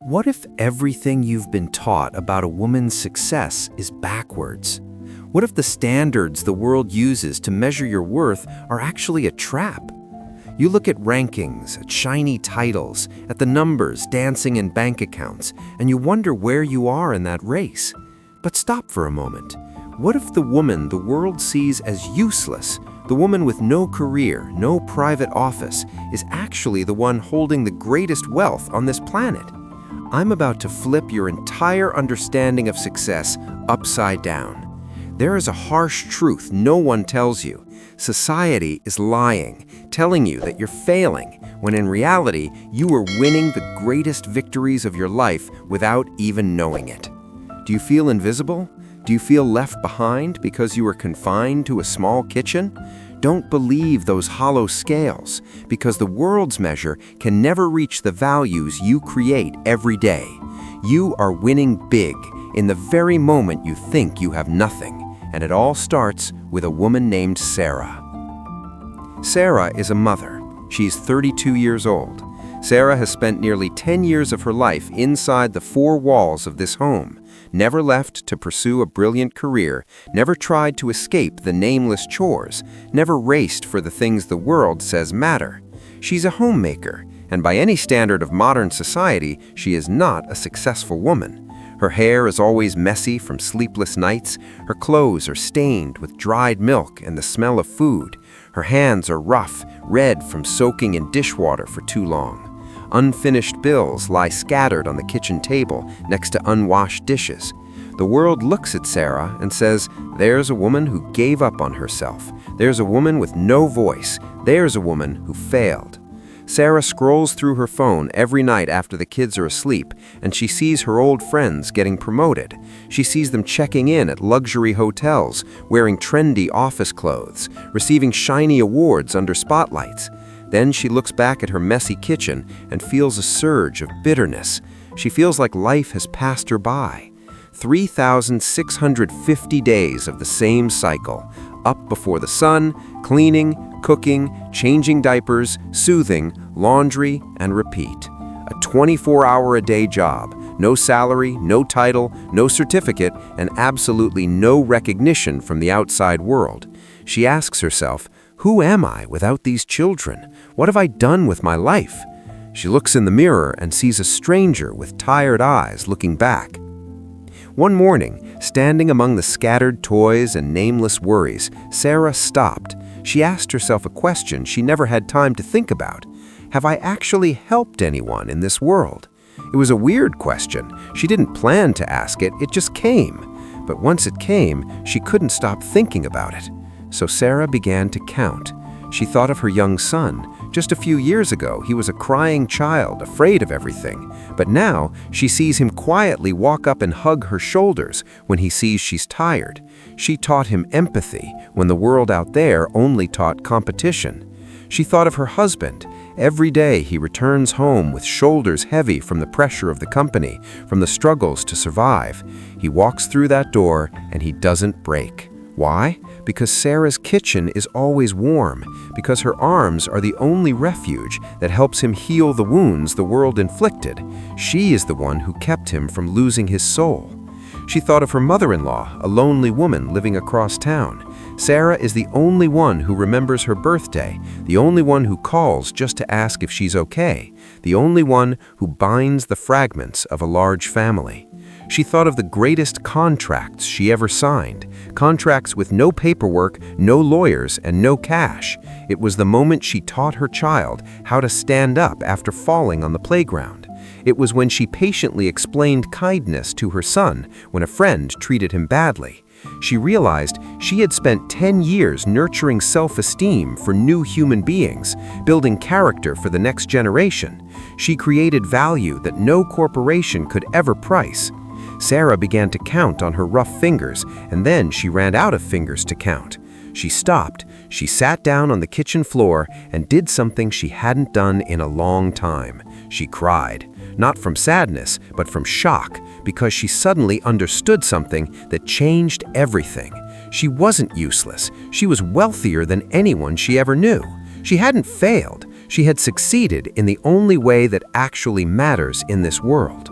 What if everything you've been taught about a woman's success is backwards? What if the standards the world uses to measure your worth are actually a trap? You look at rankings, at shiny titles, at the numbers dancing in bank accounts, and you wonder where you are in that race. But stop for a moment. What if the woman the world sees as useless, the woman with no career, no private office, is actually the one holding the greatest wealth on this planet? I'm about to flip your entire understanding of success upside down. There is a harsh truth no one tells you. Society is lying, telling you that you're failing, when in reality, you are winning the greatest victories of your life without even knowing it. Do you feel invisible? Do you feel left behind because you are confined to a small kitchen? Don't believe those hollow scales, because the world's measure can never reach the values you create every day. You are winning big in the very moment you think you have nothing, and it all starts with a woman named Sarah. Sarah is a mother. She's 32 years old. Sarah has spent nearly 10 years of her life inside the four walls of this home, never left to pursue a brilliant career, never tried to escape the nameless chores, never raced for the things the world says matter. She's a homemaker, and by any standard of modern society, she is not a successful woman. Her hair is always messy from sleepless nights, her clothes are stained with dried milk and the smell of food, her hands are rough, red from soaking in dishwater for too long. Unfinished bills lie scattered on the kitchen table next to unwashed dishes. The world looks at Sarah and says, there's a woman who gave up on herself. There's a woman with no voice. There's a woman who failed. Sarah scrolls through her phone every night after the kids are asleep, and she sees her old friends getting promoted. She sees them checking in at luxury hotels, wearing trendy office clothes, receiving shiny awards under spotlights. Then she looks back at her messy kitchen and feels a surge of bitterness. She feels like life has passed her by. 3,650 days of the same cycle, up before the sun, cleaning, cooking, changing diapers, soothing, laundry, and repeat. A 24-hour-a-day job, no salary, no title, no certificate, and absolutely no recognition from the outside world. She asks herself, who am I without these children? What have I done with my life? She looks in the mirror and sees a stranger with tired eyes looking back. One morning, standing among the scattered toys and nameless worries, Sarah stopped. She asked herself a question she never had time to think about. Have I actually helped anyone in this world? It was a weird question. She didn't plan to ask it, it just came. But once it came, she couldn't stop thinking about it. So Sarah began to count. She thought of her young son. Just a few years ago, he was a crying child, afraid of everything. But now, she sees him quietly walk up and hug her shoulders when he sees she's tired. She taught him empathy when the world out there only taught competition. She thought of her husband. Every day, he returns home with shoulders heavy from the pressure of the company, from the struggles to survive. He walks through that door, and he doesn't break. Why? Because Sarah's kitchen is always warm, because her arms are the only refuge that helps him heal the wounds the world inflicted. She is the one who kept him from losing his soul. She thought of her mother-in-law, a lonely woman living across town. Sarah is the only one who remembers her birthday, the only one who calls just to ask if she's okay, the only one who binds the fragments of a large family. She thought of the greatest contracts she ever signed, contracts with no paperwork, no lawyers, and no cash. It was the moment she taught her child how to stand up after falling on the playground. It was when she patiently explained kindness to her son when a friend treated him badly. She realized she had spent 10 years nurturing self-esteem for new human beings, building character for the next generation. She created value that no corporation could ever price. Sarah began to count on her rough fingers, and then she ran out of fingers to count. She stopped, she sat down on the kitchen floor and did something she hadn't done in a long time. She cried, not from sadness, but from shock, because she suddenly understood something that changed everything. She wasn't useless. She was wealthier than anyone she ever knew. She hadn't failed. She had succeeded in the only way that actually matters in this world.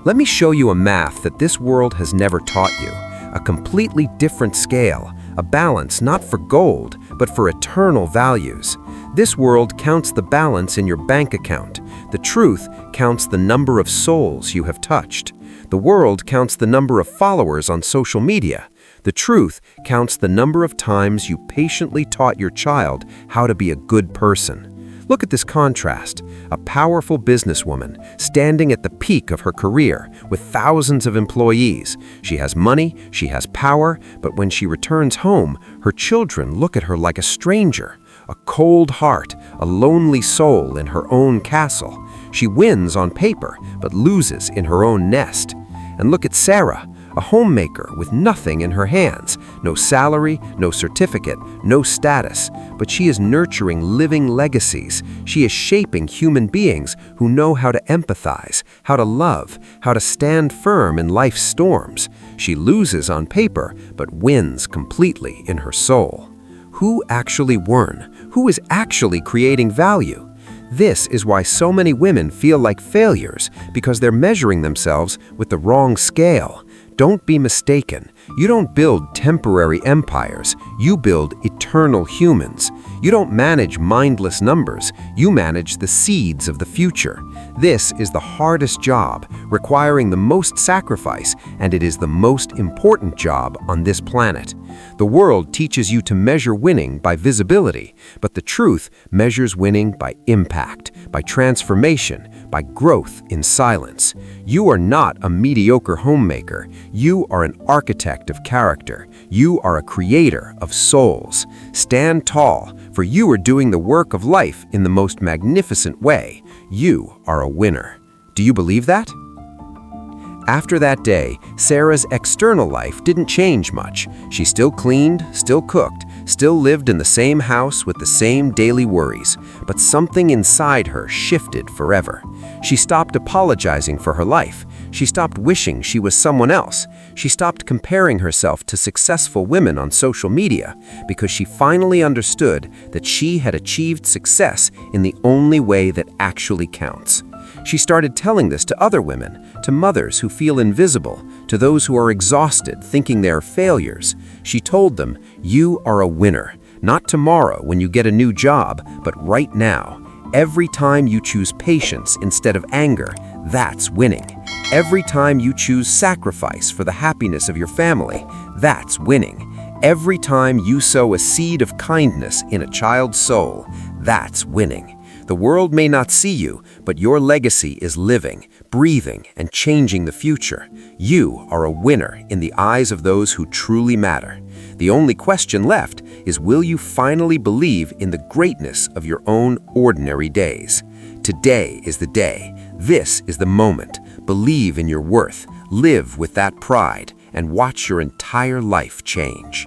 Let me show you a math that this world has never taught you. A completely different scale, a balance not for gold, but for eternal values. This world counts the balance in your bank account. The truth counts the number of souls you have touched. The world counts the number of followers on social media. The truth counts the number of times you patiently taught your child how to be a good person. Look at this contrast. A powerful businesswoman standing at the peak of her career with thousands of employees. She has money, she has power, but when she returns home, her children look at her like a stranger. A cold heart, a lonely soul in her own castle. She wins on paper, but loses in her own nest. And look at Sarah, a homemaker with nothing in her hands, no salary, no certificate, no status, but she is nurturing living legacies. She is shaping human beings who know how to empathize, how to love, how to stand firm in life's storms. She loses on paper, but wins completely in her soul. Who actually won? Who is actually creating value? This is why so many women feel like failures, because they're measuring themselves with the wrong scale. Don't be mistaken. You don't build temporary empires. You build eternal humans. You don't manage mindless numbers. You manage the seeds of the future. This is the hardest job, requiring the most sacrifice, and it is the most important job on this planet. The world teaches you to measure winning by visibility, but the truth measures winning by impact, by transformation, by growth in silence. You are not a mediocre homemaker. You are an architect of character. You are a creator of souls. Stand tall, for you are doing the work of life in the most magnificent way. You are a winner. Do you believe that? After that day, Sarah's external life didn't change much. She still cleaned, still cooked, still lived in the same house with the same daily worries. But something inside her shifted forever. She stopped apologizing for her life. She stopped wishing she was someone else. She stopped comparing herself to successful women on social media because she finally understood that she had achieved success in the only way that actually counts. She started telling this to other women, to mothers who feel invisible, to those who are exhausted thinking they are failures. She told them, "You are a winner, not tomorrow when you get a new job, but right now. Every time you choose patience instead of anger, that's winning. Every time you choose sacrifice for the happiness of your family, that's winning. Every time you sow a seed of kindness in a child's soul, that's winning. The world may not see you, but your legacy is living, breathing, and changing the future. You are a winner in the eyes of those who truly matter. The only question left is, will you finally believe in the greatness of your own ordinary days? Today is the day. This is the moment. Believe in your worth, live with that pride, and watch your entire life change."